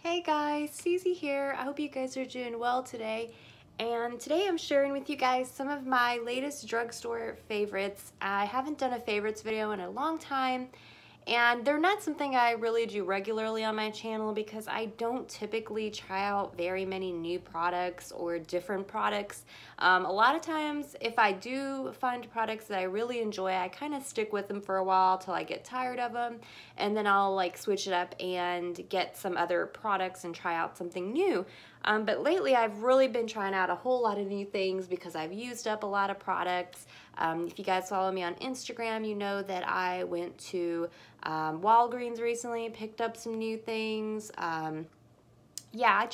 Hey guys, Susie here. I hope you guys are doing well today. And today I'm sharing with you guys some of my latest drugstore favorites. I haven't done a favorites video in a long time, and they're not something I really do regularly on my channel because I don't typically try out very many new products or different products. A lot of times if I do find products that I really enjoy, I kind of stick with them for a while till I get tired of them, and then I'll like switch it up and get some other products and try out something new. But lately I've really been trying out a whole lot of new things because I've used up a lot of products. If you guys follow me on Instagram, you know that I went to Walgreens recently, picked up some new things. Yeah,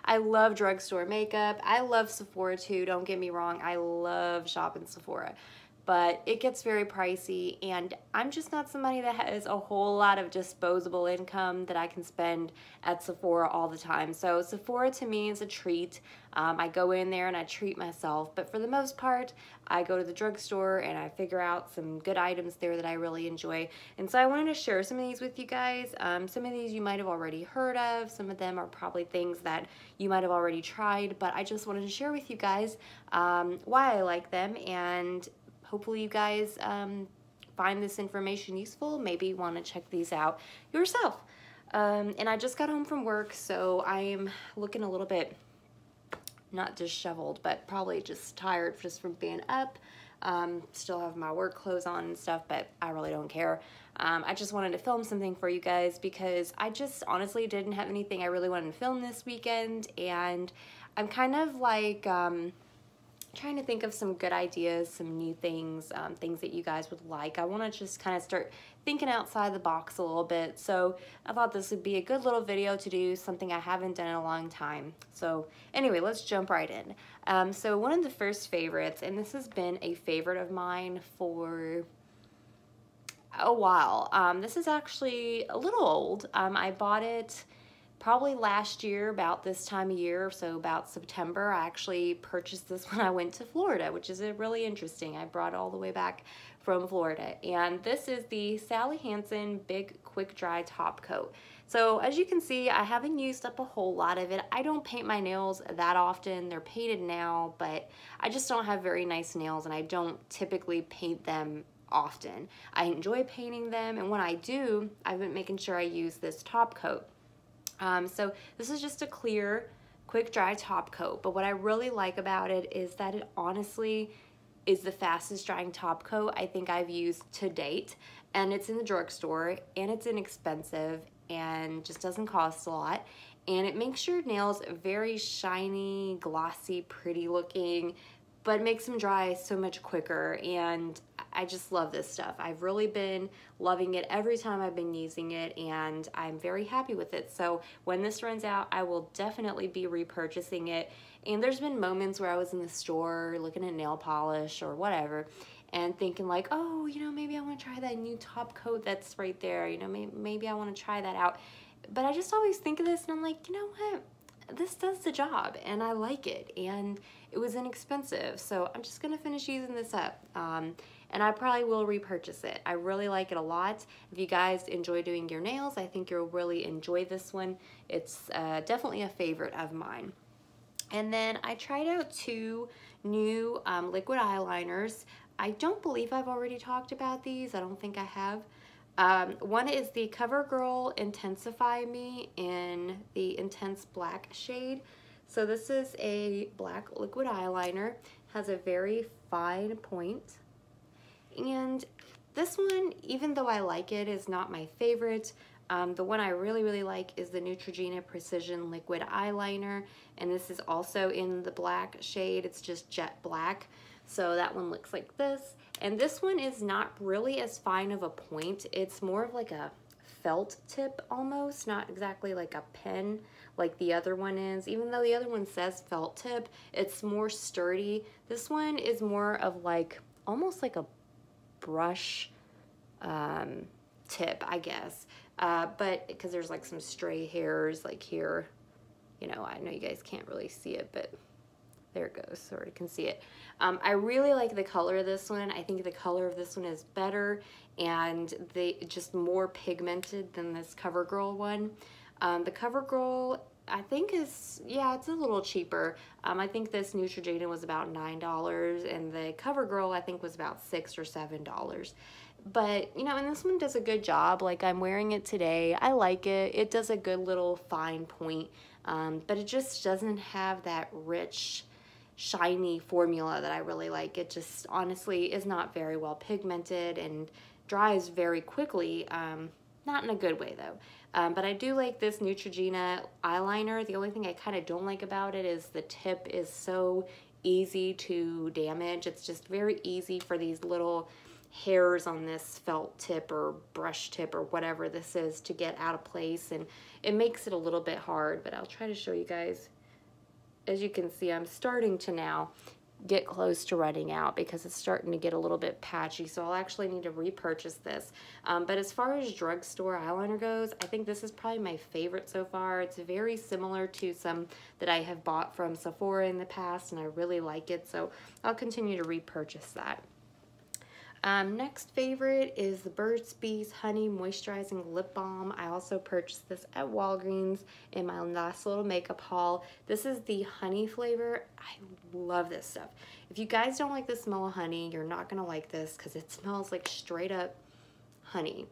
I love drugstore makeup. I love Sephora too, don't get me wrong. I love shopping Sephora. But it gets very pricey, and I'm just not somebody that has a whole lot of disposable income that I can spend at Sephora all the time. So Sephora to me is a treat. I go in there and I treat myself, but for the most part, I go to the drugstore and I figure out some good items there that I really enjoy. And so I wanted to share some of these with you guys. Some of these you might have already heard of. Some of them are probably things that you might have already tried, but I just wanted to share with you guys why I like them, and hopefully you guys find this information useful, maybe want to check these out yourself. And I just got home from work, so I'm looking a little bit, not disheveled, but probably just tired just from being up. Still have my work clothes on and stuff, but I really don't care. I just wanted to film something for you guys because I just honestly didn't have anything I really wanted to film this weekend, and I'm kind of like trying to think of some good ideas, some new things, things that you guys would like. I want to just kind of start thinking outside the box a little bit. So I thought this would be a good little video to do, something I haven't done in a long time. So anyway, let's jump right in. So one of the first favorites, and this has been a favorite of mine for a while. This is actually a little old. I bought it probably last year about this time of year, so about September. I actually purchased this when I went to Florida, which is really interesting. I brought it all the way back from Florida. And this is the Sally Hansen Big Quick Dry Top Coat. So as you can see, I haven't used up a whole lot of it. I don't paint my nails that often. They're painted now, but I just don't have very nice nails, and I don't typically paint them often. I enjoy painting them, and when I do, I've been making sure I use this top coat. So this is just a clear, quick dry top coat, but what I really like about it is that it honestly is the fastest drying top coat I think I've used to date, and it's in the drugstore, and it's inexpensive, and just doesn't cost a lot, and it makes your nails very shiny, glossy, pretty looking, but makes them dry so much quicker, and I just love this stuff. I've really been loving it every time I've been using it, and I'm very happy with it. So when this runs out, I will definitely be repurchasing it. And there's been moments where I was in the store looking at nail polish or whatever and thinking like, oh, you know, maybe I want to try that new top coat that's right there. You know, maybe I want to try that out. But I just always think of this and I'm like, you know what? This does the job and I like it, and it was inexpensive, so I'm just gonna finish using this up, and I probably will repurchase it. I really like it a lot. If you guys enjoy doing your nails, I think you'll really enjoy this one. It's definitely a favorite of mine. And then I tried out two new liquid eyeliners. I don't believe I've already talked about these. I don't think I have. One is the CoverGirl Intensify Me in the Intense Black shade. So this is a black liquid eyeliner, has a very fine point. And this one, even though I like it, is not my favorite. The one I really like is the Neutrogena Precision Liquid Eyeliner, and this is also in the black shade. It's just jet black. So that one looks like this. And this one is not really as fine of a point. It's more of like a felt tip almost, not exactly like a pen like the other one is. Even though the other one says felt tip, it's more sturdy. This one is more of like, almost like a brush tip, I guess. But because there's like some stray hairs like here, you know, I know you guys can't really see it, but there it goes, sort of can see it. I really like the color of this one. I think the color of this one is better, and they just more pigmented than this CoverGirl one. The CoverGirl, I think is, yeah, it's a little cheaper. I think this Neutrogena was about $9 and the CoverGirl I think was about $6 or $7. But, you know, and this one does a good job. Like, I'm wearing it today. I like it. It does a good little fine point, but it just doesn't have that rich, shiny formula that I really like. It just honestly is not very well pigmented and dries very quickly. Not in a good way, though. But I do like this Neutrogena eyeliner. The only thing I kind of don't like about it is the tip is so easy to damage. It's just very easy for these little hairs on this felt tip or brush tip or whatever this is to get out of place, and it makes it a little bit hard, but I'll try to show you guys. As you can see, I'm starting to now get close to running out because it's starting to get a little bit patchy, so I'll actually need to repurchase this. But as far as drugstore eyeliner goes, I think this is probably my favorite so far. It's very similar to some that I have bought from Sephora in the past, and I really like it, so I'll continue to repurchase that. Next favorite is the Burt's Bees Honey Moisturizing Lip Balm. I also purchased this at Walgreens in my last little makeup haul. This is the honey flavor. I love this stuff. If you guys don't like the smell of honey, you're not gonna like this because it smells like straight up honey.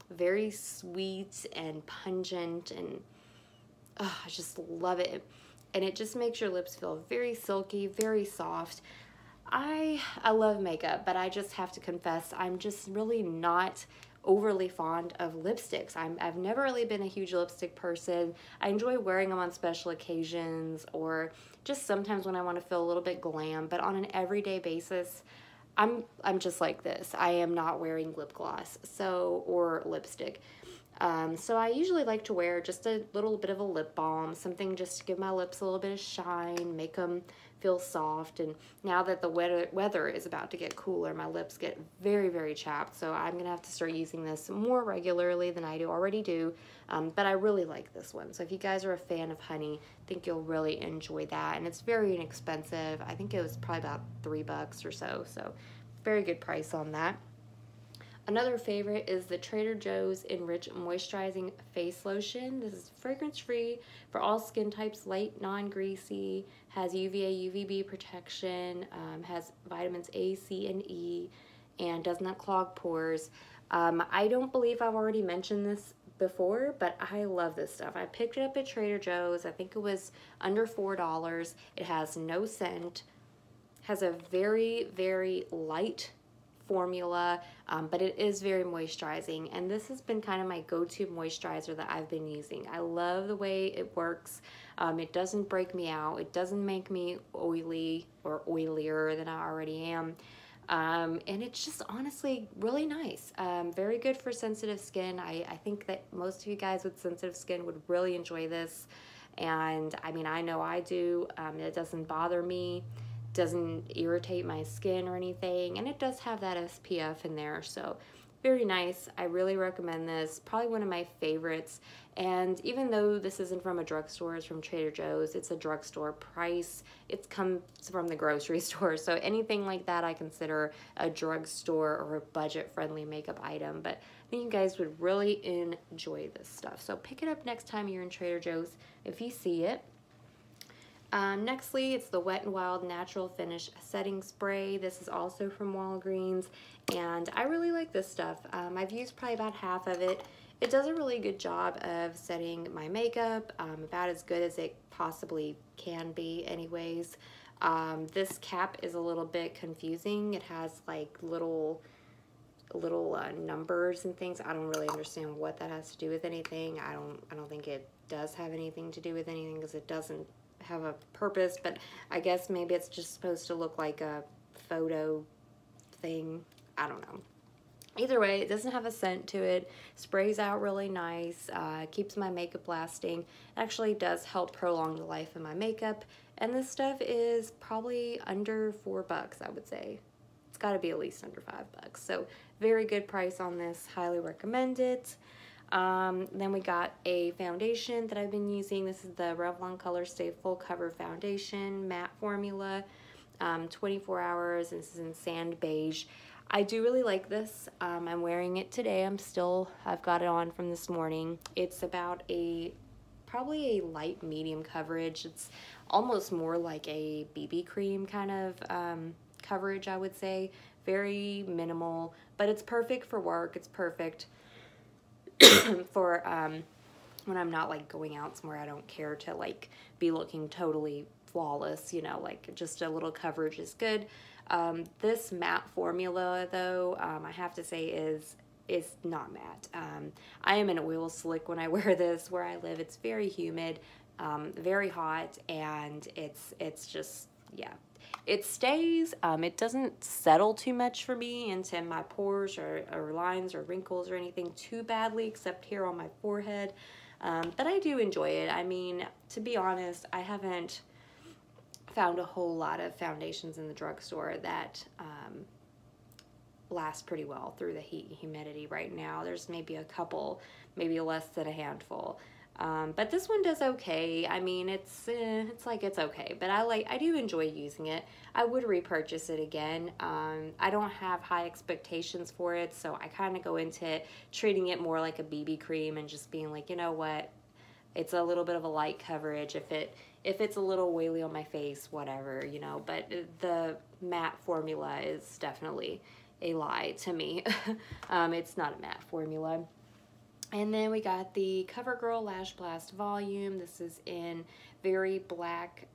Very sweet and pungent, and oh, I just love it. And it just makes your lips feel very silky, very soft. I love makeup, but I just have to confess, I'm just really not overly fond of lipsticks. I've never really been a huge lipstick person. I enjoy wearing them on special occasions or just sometimes when I want to feel a little bit glam, but on an everyday basis, I'm just like this. I am not wearing lip gloss or lipstick. So I usually like to wear just a little bit of a lip balm, something just to give my lips a little bit of shine, make them feel soft. And now that the weather is about to get cooler, my lips get very, very chapped. So I'm going to have to start using this more regularly than I already do. But I really like this one. So if you guys are a fan of honey, I think you'll really enjoy that. And it's very inexpensive. I think it was probably about $3 or so. So very good price on that. Another favorite is the Trader Joe's Enrich Moisturizing Face Lotion. This is fragrance-free for all skin types, light, non-greasy, has UVA, UVB protection, has vitamins A, C, and E, and does not clog pores. I don't believe I've already mentioned this before, but I love this stuff. I picked it up at Trader Joe's. I think it was under $4. It has no scent, has a very, very light formula, but it is very moisturizing, and this has been kind of my go-to moisturizer that I've been using. I love the way it works. It doesn't break me out. It doesn't make me oily or oilier than I already am. And it's just honestly really nice. Very good for sensitive skin. I think that most of you guys with sensitive skin would really enjoy this, and I mean, I know I do. It doesn't bother me, doesn't irritate my skin or anything, and it does have that SPF in there, so very nice. I really recommend this. Probably one of my favorites. And even though this isn't from a drugstore, it's from Trader Joe's, it's a drugstore price. It comes from the grocery store, so anything like that I consider a drugstore or a budget-friendly makeup item. But I think you guys would really enjoy this stuff. So pick it up next time you're in Trader Joe's if you see it. Nextly, it's the Wet n Wild Natural Finish Setting Spray. This is also from Walgreens, and I really like this stuff. I've used probably about half of it. It does a really good job of setting my makeup, about as good as it possibly can be anyways. This cap is a little bit confusing. It has like little numbers and things. I don't really understand what that has to do with anything. I don't think it does have anything to do with anything because it doesn't have a purpose, but I guess maybe it's just supposed to look like a photo thing. I don't know. Either way, it doesn't have a scent to it. Sprays out really nice. Keeps my makeup lasting. It actually does help prolong the life of my makeup, and this stuff is probably under $4, I would say. It's got to be at least under $5. So very good price on this. Highly recommend it. Then we got a foundation that I've been using. This is the Revlon Color Stay Full Cover Foundation matte formula, 24 hours. This is in sand beige. I do really like this. I'm wearing it today. I've got it on from this morning. It's about a probably a light medium coverage. It's almost more like a BB cream kind of coverage, I would say. Very minimal, but it's perfect for work. It's perfect for when I'm not like going out somewhere. I don't care to like be looking totally flawless, you know, like just a little coverage is good. This matte formula though, I have to say is not matte. I am an oil slick when I wear this. Where I live, it's very humid, very hot, and it's just, yeah. It stays, it doesn't settle too much for me into my pores or lines or wrinkles or anything too badly, except here on my forehead. But I do enjoy it. I mean, to be honest, I haven't found a whole lot of foundations in the drugstore that last pretty well through the heat and humidity right now. There's maybe a couple, maybe less than a handful. But this one does okay. I mean, it's okay, but I do enjoy using it. I would repurchase it again. I don't have high expectations for it, so I kind of go into it treating it more like a BB cream and just being like, you know what, it's a little bit of a light coverage. If it's a little oily on my face, whatever, you know, but the matte formula is definitely a lie to me. It's not a matte formula. And then we got the CoverGirl Lash Blast Volume. This is in very black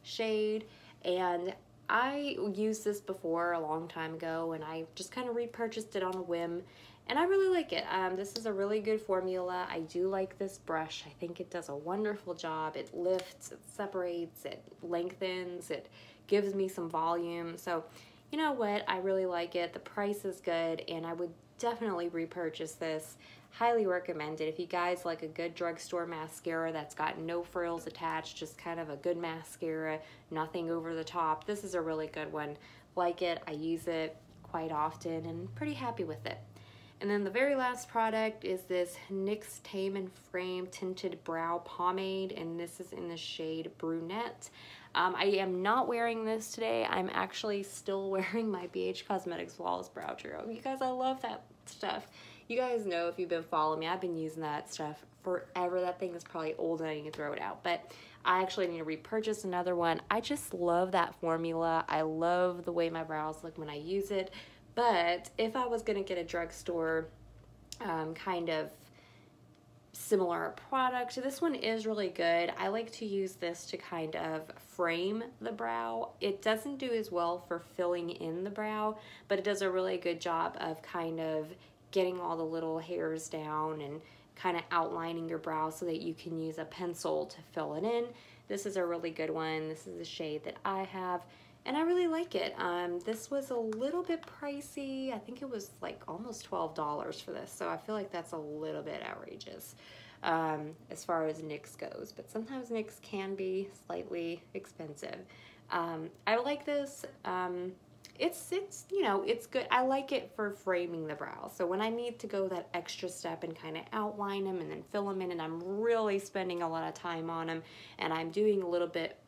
shade, and I used this before a long time ago, and I just kind of repurchased it on a whim, and I really like it. This is a really good formula. I do like this brush. I think it does a wonderful job. It lifts, it separates, it lengthens, it gives me some volume. So, you know what? I really like it. The price is good, and I would definitely repurchase this. Highly recommend it. If you guys like a good drugstore mascara that's got no frills attached, just kind of a good mascara, nothing over the top, this is a really good one. Like it. I use it quite often and pretty happy with it. And then the very last product is this NYX Tame and Frame Tinted Brow Pomade, and this is in the shade Brunette. I am not wearing this today. I'm actually still wearing my BH Cosmetics Flawless Brow Trio. You guys, I love that stuff. You guys know, if you've been following me, I've been using that stuff forever. That thing is probably old and I need to throw it out, but I actually need to repurchase another one. I just love that formula. I love the way my brows look when I use it. But if I was gonna get a drugstore kind of similar product, this one is really good. I like to use this to kind of frame the brow. It doesn't do as well for filling in the brow, but it does a really good job of kind of getting all the little hairs down and kind of outlining your brow so that you can use a pencil to fill it in. This is a really good one. This is the shade that I have, and I really like it. This was a little bit pricey. I think it was like almost $12 for this, so I feel like that's a little bit outrageous as far as NYX goes, but sometimes NYX can be slightly expensive. I like this. It's you know, it's good. I like it for framing the brow. So when I need to go that extra step and kind of outline them and then fill them in, and I'm really spending a lot of time on them, and I'm doing a little bit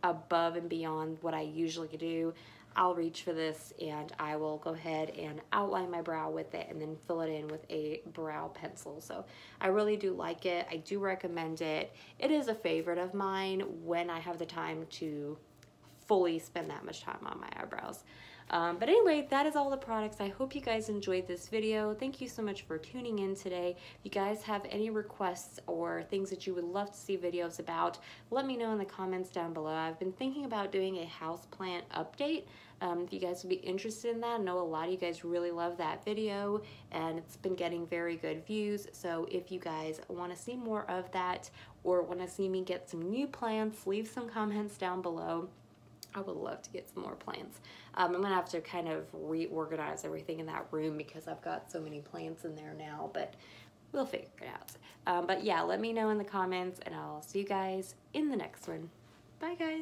above and beyond what I usually do, I'll reach for this and I will go ahead and outline my brow with it and then fill it in with a brow pencil. So I really do like it. I do recommend it. It is a favorite of mine when I have the time to fully spend that much time on my eyebrows. But anyway, that is all the products. I hope you guys enjoyed this video. Thank you so much for tuning in today. If you guys have any requests or things that you would love to see videos about, let me know in the comments down below. I've been thinking about doing a houseplant update. If you guys would be interested in that, I know a lot of you guys really love that video and it's been getting very good views. So if you guys want to see more of that or want to see me get some new plants, leave some comments down below. I would love to get some more plants. I'm gonna have to kind of reorganize everything in that room because I've got so many plants in there now, but we'll figure it out. But yeah, let me know in the comments and I'll see you guys in the next one. Bye guys.